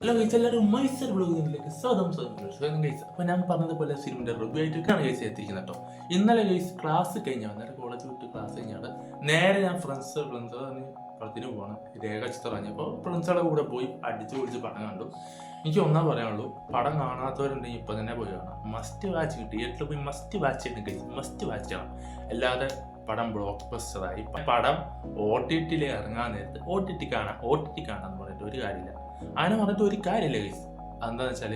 Hello guys, എല്ലാവരും miser ബ്ലോഗിലേക്ക് സ്വാഗതം guys. അപ്പോൾ ഞാൻ പറഞ്ഞതുപോലെ സിനിമയുടെ റിവ്യൂ ആയിട്ടാണ് ഗൈസ് എത്തിക്കുന്നത് കേട്ടോ. ഇന്നലെ ഗൈസ് ക്ലാസ് കഴിഞ്ഞാൽ നേരെ കോളേജ് വിട്ട് ക്ലാസ് കഴിഞ്ഞാണ് നേരെ ഞാൻ ഫ്രണ്ട്സ് പടത്തിന് പോവാണ്. രേഖാചിത്രം കഴിഞ്ഞപ്പോൾ ഫ്രണ്ട്സുകളുടെ കൂടെ പോയി അടിച്ചു പൊളിച്ച് പടം കണ്ടു. എനിക്ക് ഒന്നാ പറയാനുള്ളൂ, പടം കാണാത്തവരുണ്ടെങ്കിൽ ഇപ്പം തന്നെ പോയി കാണാം. മസ്റ്റ് വാച്ച്, തിയേറ്ററിൽ പോയി മസ്റ്റ് വാച്ച് ചെയ്യണം ഗൈസ്, മസ്റ്റ് വാച്ച് ചെയ്യണം. അല്ലാതെ പടം ബ്ലോക്ക് ബസ്റ്ററായി പടം OTT ഇറങ്ങാൻ നേരത്ത് OTT കാണാന്ന് പറഞ്ഞിട്ട് ഒരു കാര്യമില്ല. അങ്ങനെ പറഞ്ഞിട്ട് ഒരു കാര്യമില്ല ഗൈസ്. എന്താണെന്ന് വെച്ചാൽ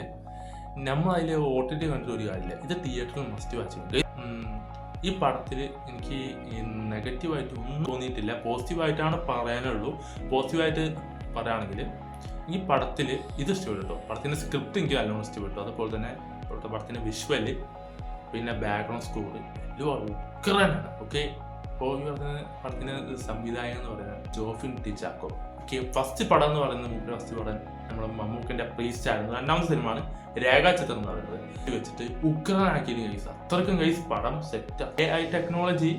നമ്മൾ അതിൽ OTT കണ്ടിട്ട് ഒരു കാര്യമില്ല. ഇത് തിയേറ്ററിൽ മസ്റ്റ് വാച്ച് ചെയ്യും. ഈ പടത്തിൽ എനിക്ക് നെഗറ്റീവായിട്ട് ഒന്നും തോന്നിയിട്ടില്ല. പോസിറ്റീവായിട്ടാണ് പറയാനുള്ളൂ. പോസിറ്റീവായിട്ട് പറയുകയാണെങ്കിൽ ഈ പടത്തിൽ ഇത് ഇഷ്ടപ്പെട്ടു കേട്ടോ. പടത്തിൻ്റെ സ്ക്രിപ്റ്റ് എനിക്ക് നല്ലോണം ഇഷ്ടപ്പെട്ടു. അതുപോലെ തന്നെ പടത്തിൻ്റെ വിഷ്വല്, പിന്നെ ബാക്ക്ഗ്രൗണ്ട് സ്കോർ എല്ലാം ഉഗ്രനാണ്. ഓക്കെ, ഇപ്പോൾ ഈ പടത്തിന് സംവിധായകൻ എന്ന് പറയുന്നത് Jofin T Chacko. Okay, first പടം എന്ന് പറയുന്നത് ഫസ്റ്റ് പടം നമ്മുടെ മമ്മൂക്കിൻ്റെ പ്രീസ്റ്റ് ആയിരുന്നു. രണ്ടാമത്തെ സിനിമയാണ് രേഖാചിത്രം എന്ന് പറയുന്നത്. വെച്ചിട്ട് ഉഗ്രനാക്കിയത് ഗൈസ്. അത്രയ്ക്കും ഗൈസ് പടം സെറ്റ്. AI ടെക്നോളജി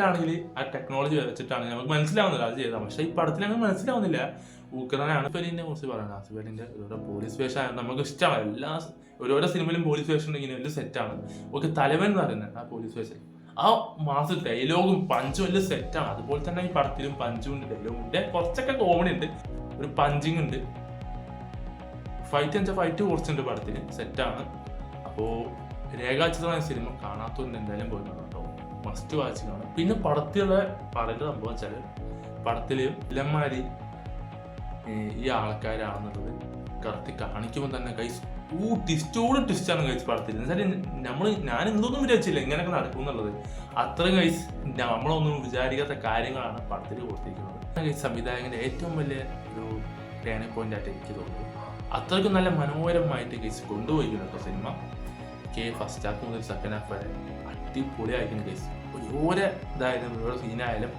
ആണെങ്കിൽ ആ ടെക്നോളജി വെച്ചിട്ടാണ് നമുക്ക് മനസ്സിലാവുന്നില്ല അത് ചെയ്താൽ. പക്ഷേ ഈ പടത്തിൽ അങ്ങനെ മനസ്സിലാവുന്നില്ല. ഉഗ്രനാണ്. ആസിഫലിനെ കുറിച്ച് പറയുന്നത്, ആസിഫലിൻ്റെ ഓരോ പോലീസ് വേഷം നമുക്ക് ഇഷ്ടമാണ്. എല്ലാ ഓരോരോ സിനിമയിലും പോലീസ് വേഷം ഉണ്ടെങ്കിൽ വലിയ സെറ്റാണ്. ഓക്കെ, തലവൻ എന്ന് പറയുന്നത് ആ പോലീസ് വേഷം, ആ മാസം ഡയലോഗും പഞ്ചും എല്ലാം സെറ്റാണ്. അതുപോലെ തന്നെ ഈ പടത്തിലും പഞ്ചും ഉണ്ട്, ഡയലോഗും ഉണ്ട്, കുറച്ചൊക്കെ കോമഡി ഉണ്ട്, ഒരു പഞ്ചിങ് ഉണ്ട്, ഫൈറ്റ് കുറച്ചുണ്ട് പടത്തിന്, സെറ്റാണ്. അപ്പോൾ രേഖാചിത്രം സിനിമ കാണാത്തതുകൊണ്ട് എന്തായാലും പോയി കേട്ടോ, മസ്റ്റ് വാച്ച് കാണും. പിന്നെ പടത്തിലുള്ള പറയേണ്ട സംഭവം വെച്ചാൽ പടത്തിൽ വില്ലന്മാര് ഈ ആൾക്കാരാണെന്നുള്ളത് കറക്റ്റ് കാണിക്കുമ്പോൾ തന്നെ കൈസ് ടിസ്റ്റാണ് കഴിച്ച് പടത്തിൽ. എന്നുവെച്ചാൽ ഞാൻ എന്തൊന്നും വിചാരിച്ചില്ല ഇങ്ങനെയൊക്കെ നടക്കും എന്നുള്ളത്. അത്രയും കഴിച്ച് നമ്മളൊന്നും വിചാരിക്കാത്ത കാര്യങ്ങളാണ് പടത്തിൽ കൊടുത്തിരിക്കുന്നത്. സംവിധായകന്റെ ഏറ്റവും വലിയ ഒരു ടേണിംഗ് പോയിന്റ് ആയിട്ട് എനിക്ക് തോന്നുന്നു. അത്രയ്ക്കും നല്ല മനോഹരമായിട്ട് കേസ് കൊണ്ടുപോയിരിക്കുന്നു സിനിമ. ഫസ്റ്റ് ഹാഫ് മുതൽ സെക്കൻഡ് ഹാഫ് വരെ അടിപൊളിയായിരിക്കും കേസ്. ഓരോ ഇതായാലും ഓരോ സീനായാലും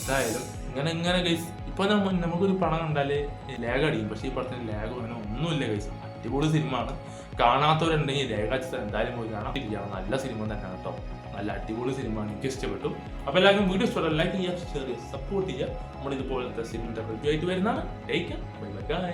ഇതായാലും ഇങ്ങനെ കേസ്. ഇപ്പൊ നമുക്കൊരു പടം കണ്ടാല് ലാഗ് അടിക്കും, പക്ഷേ ഈ പടത്തിന് ലാഗ് അങ്ങനെ ഒന്നുമില്ല കേസ്. അടിപൊളി സിനിമയാണ്. കാണാത്തവരുണ്ടെങ്കിൽ രേഖാചിത്രം എന്തായാലും പോയി കാണാം. നല്ല സിനിമ തന്നെയാണ് കേട്ടോ. നല്ല അടിപൊളി സിനിമയാണ്, എനിക്ക് ഇഷ്ടപ്പെട്ടു. അപ്പോൾ എല്ലാവർക്കും വീഡിയോ ഇഷ്ടപ്പെട്ട ലൈക്ക് ചെയ്യുക, ഷെയർ ചെയ്യുക, സപ്പോർട്ട് ചെയ്യുക. നമ്മളിതുപോലത്തെ സിനിമയുടെ റിവ്യൂ ആയിട്ട് വരുന്നതാണ്. Take care, bye bye.